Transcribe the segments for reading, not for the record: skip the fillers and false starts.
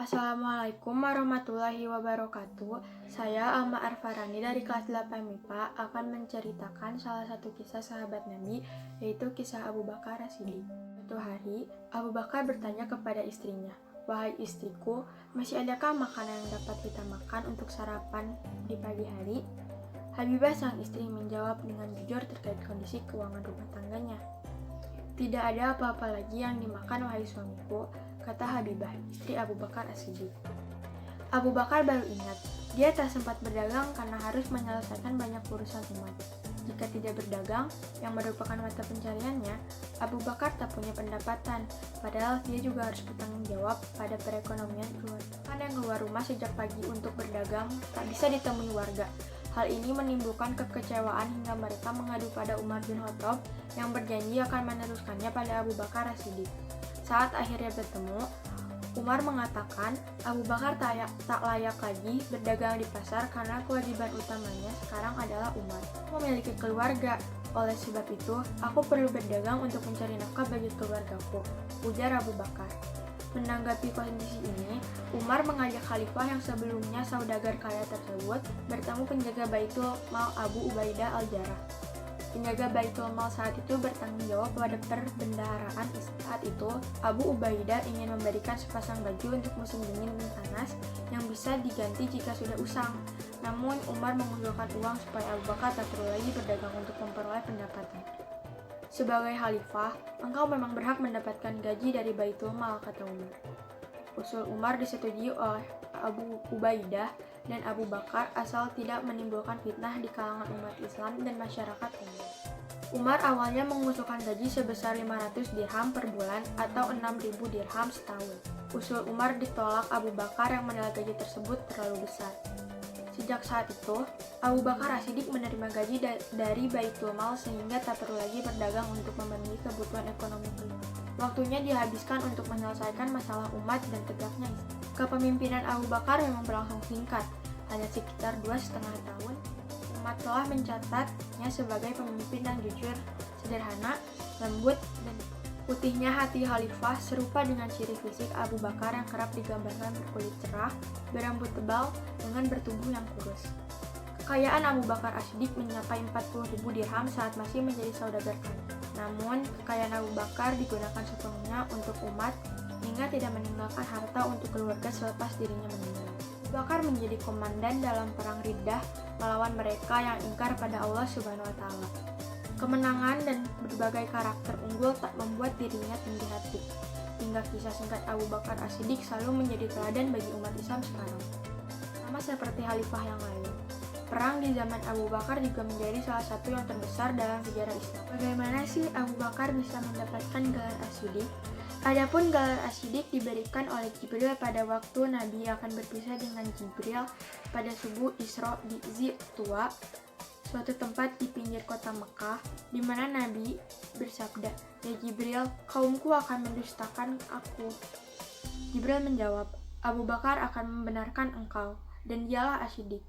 Assalamualaikum warahmatullahi wabarakatuh. Saya Alma Arfarani dari kelas 8 MIPA akan menceritakan salah satu kisah sahabat Nabi, yaitu kisah Abu Bakar As-Siddiq. Suatu hari, Abu Bakar bertanya kepada istrinya, "Wahai istriku, masih adakah makanan yang dapat kita makan untuk sarapan di pagi hari?" Habibah sang istri menjawab dengan jujur terkait kondisi keuangan rumah tangganya. "Tidak ada apa-apa lagi yang dimakan, wahai suamiku," kata Habibah, istri Abu Bakar As-Siddiq. Abu Bakar baru ingat, dia tak sempat berdagang karena harus menyelesaikan banyak urusan umat. Jika tidak berdagang, yang merupakan mata pencariannya, Abu Bakar tak punya pendapatan, padahal dia juga harus bertanggung jawab pada perekonomian keluarga. Kan yang keluar rumah sejak pagi untuk berdagang tak bisa ditemui warga. Hal ini menimbulkan kekecewaan hingga mereka mengadu pada Umar bin Khattab yang berjanji akan meneruskannya pada Abu Bakar As-Siddiq. Saat akhirnya bertemu, Umar mengatakan Abu Bakar tak layak lagi berdagang di pasar karena kewajiban utamanya sekarang adalah Umar memiliki keluarga. Oleh sebab itu, aku perlu berdagang untuk mencari nafkah bagi keluargaku, ujar Abu Bakar. Menanggapi kondisi ini, Umar mengajak khalifah yang sebelumnya saudagar kaya tersebut bertemu penjaga Baitul Mal Abu Ubaidah Al-Jarrah. Penjaga Baitul Mal saat itu bertanggung jawab pada perbendaharaan Islam. Saat itu, Abu Ubaidah ingin memberikan sepasang baju untuk musim dingin dan panas yang bisa diganti jika sudah usang. Namun, Umar mengusulkan uang supaya Abu Bakar tak perlu lagi berdagang untuk memperoleh pendapatan. "Sebagai khalifah, engkau memang berhak mendapatkan gaji dari Baitul Mal," kata Umar. Usul Umar disetujui oleh Abu Ubaidah dan Abu Bakar asal tidak menimbulkan fitnah di kalangan umat Islam dan masyarakat umum. Umar awalnya mengusulkan gaji sebesar 500 dirham per bulan atau 6.000 dirham setahun. Usul Umar ditolak Abu Bakar yang menilai gaji tersebut terlalu besar. Sejak saat itu, Abu Bakar As-Siddiq menerima gaji dari Baitul Mal sehingga tak perlu lagi berdagang untuk memenuhi kebutuhan ekonomi keluarga. Waktunya dihabiskan untuk menyelesaikan masalah umat dan tegaknya Islam. Kepemimpinan Abu Bakar memang berlangsung singkat, hanya sekitar 2,5 tahun. Umat telah mencatatnya sebagai pemimpin yang jujur, sederhana, lembut, dan putihnya hati khalifah serupa dengan ciri fisik Abu Bakar yang kerap digambarkan berkulit cerah, berambut tebal, dengan bertubuh yang kurus. Kekayaan Abu Bakar As-Siddiq mencapai 40.000 dirham saat masih menjadi saudagar kaya. Namun, kekayaan Abu Bakar digunakan sepenuhnya untuk umat hingga tidak meninggalkan harta untuk keluarga selepas dirinya meninggal. Abu Bakar menjadi komandan dalam perang Riddah melawan mereka yang ingkar pada Allah Subhanahu wa Ta'ala. Kemenangan dan berbagai karakter unggul tak membuat dirinya tinggi hati, hingga kisah singkat Abu Bakar As-Siddiq selalu menjadi teladan bagi umat Islam sekarang. Sama seperti khalifah yang lain, perang di zaman Abu Bakar juga menjadi salah satu yang terbesar dalam sejarah Islam. Bagaimana sih Abu Bakar bisa mendapatkan gelar As-Siddiq? Adapun gelar As-Siddiq diberikan oleh Jibril pada waktu Nabi akan berpisah dengan Jibril pada subuh Isra di Zi-Tuwa, suatu tempat di pinggir kota Mekah, di mana Nabi bersabda, "Ya Jibril, kaumku akan mendustakan aku." Jibril menjawab, "Abu Bakar akan membenarkan engkau, dan dialah As-Siddiq."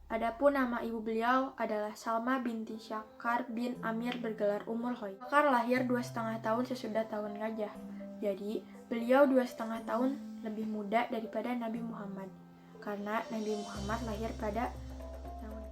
Adapun nama ibu beliau adalah Salma binti Syakar bin Amir bergelar Ummul Khair. Bakar lahir 2,5 tahun sesudah tahun gajah. Jadi, beliau 2,5 tahun lebih muda daripada Nabi Muhammad, karena Nabi Muhammad lahir pada tahun.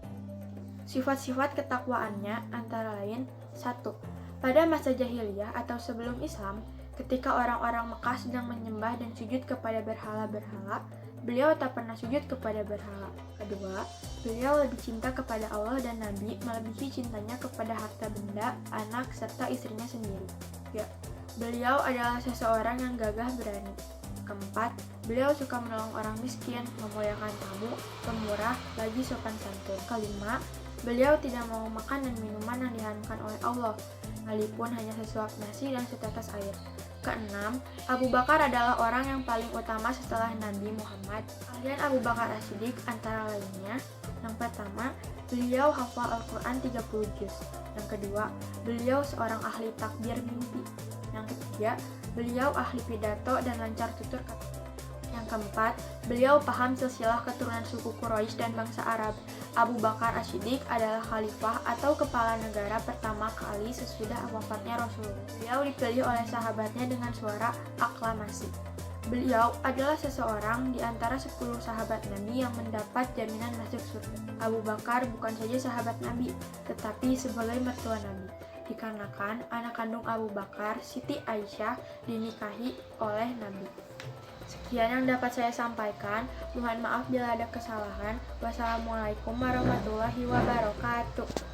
Sifat-sifat ketakwaannya antara lain: 1. Pada masa jahiliyah atau sebelum Islam, ketika orang-orang Mekah sedang menyembah dan sujud kepada berhala-berhala, beliau tak pernah sujud kepada berhala. 2. Beliau lebih cinta kepada Allah dan Nabi melebihi cintanya kepada harta benda, anak, serta istrinya sendiri. 3. Beliau adalah seseorang yang gagah berani. 4. Beliau suka menolong orang miskin, memuliakan tamu, pemurah, lagi sopan santun. 5. Beliau tidak mau makan dan minuman yang diharamkan oleh Allah, sekalipun hanya sesuap nasi dan setetes air. 6. Abu Bakar adalah orang yang paling utama setelah Nabi Muhammad. Keahlian Abu Bakar As-Siddiq antara lainnya: yang pertama, beliau hafal Al-Quran 30 juz. Yang kedua, beliau seorang ahli takbir mimpi. Yang ketiga, beliau ahli pidato dan lancar tutur kata. Yang keempat, beliau paham silsilah keturunan suku Quraisy dan bangsa Arab. Abu Bakar As-Siddiq adalah khalifah atau kepala negara pertama kali sesudah wafatnya Rasulullah. Beliau dipilih oleh sahabatnya dengan suara aklamasi. Beliau adalah seseorang di antara 10 sahabat Nabi yang mendapat jaminan masuk surga. Abu Bakar bukan saja sahabat Nabi, tetapi sebagai mertua Nabi. Dikarenakan anak kandung Abu Bakar, Siti Aisyah, dinikahi oleh Nabi. Sekian yang dapat saya sampaikan. Mohon maaf bila ada kesalahan. Wassalamualaikum warahmatullahi wabarakatuh.